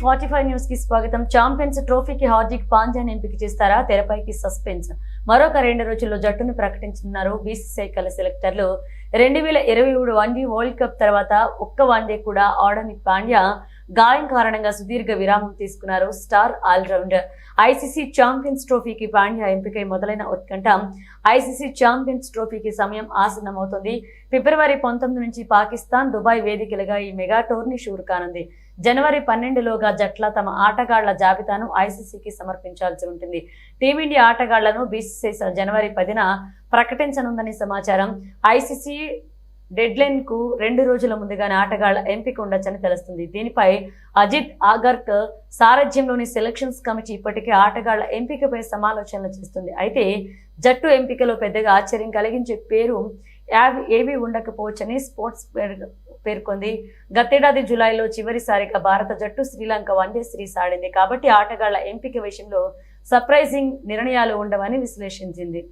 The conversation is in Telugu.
45 న్యూస్ కి స్వాగతం. ఛాంపియన్స్ ట్రోఫీకి హార్దిక్ పాండ్యాని ఎంపిక చేస్తారా? తెరపైకి సస్పెన్స్. మరొక 2 రోజుల్లో జట్టును ప్రకటించనున్నారు బీసీసీఐ సెలెక్టర్లు. 2023 వన్డే వరల్డ్ కప్ తర్వాత ఒక్క వన్డే కూడా ఆడని పాండ్యా గాయం కారణంగా సుదీర్ఘ విరామం తీసుకున్నారు. Star all rounder. ఐసీసీ ఛాంపియన్స్ ట్రోఫీకి పాండ్యా ఎంపికై మొదలైన ఉత్కంఠ. ఐసీసీ ఛాంపియన్స్ ట్రోఫీకి సమయం ఆసన్నమవుతుంది. ఫిబ్రవరి 19 నుంచి పాకిస్తాన్, దుబాయ్ వేదికలుగా ఈ మెగా టోర్నీ షూరు కానుంది. జనవరి 12లోగా జట్ల తమ ఆటగాళ్ల జాబితాను ఐసీసీకి సమర్పించాల్సి ఉంటుంది. టీమిండియా ఆటగాళ్లను బీసీసీఐ జనవరి 10న ప్రకటించనుందని సమాచారం. ఐసీసీ డెడ్లైన్ కు 2 రోజుల ముందుగానే ఆటగాళ్ల ఎంపిక ఉండొచ్చని తెలుస్తుంది. దీనిపై అజిత్ ఆగర్క్ సారథ్యంలోని సెలక్షన్స్ కమిటీ ఇప్పటికే ఆటగాళ్ల ఎంపికపై సమాలోచనలు చేస్తుంది. అయితే జట్టు ఎంపికలో పెద్దగా ఆశ్చర్యం కలిగించే పేరు ఏవి ఉండకపోవచ్చని స్పోర్ట్స్ పేర్కొంది. గతేడాది జూలైలో చివరిసారిగా భారత జట్టు శ్రీలంక వన్డే సిరీస్ ఆడింది. కాబట్టి ఆటగాళ్ల ఎంపిక విషయంలో సర్ప్రైజింగ్ నిర్ణయాలు ఉండవని విశ్లేషించింది.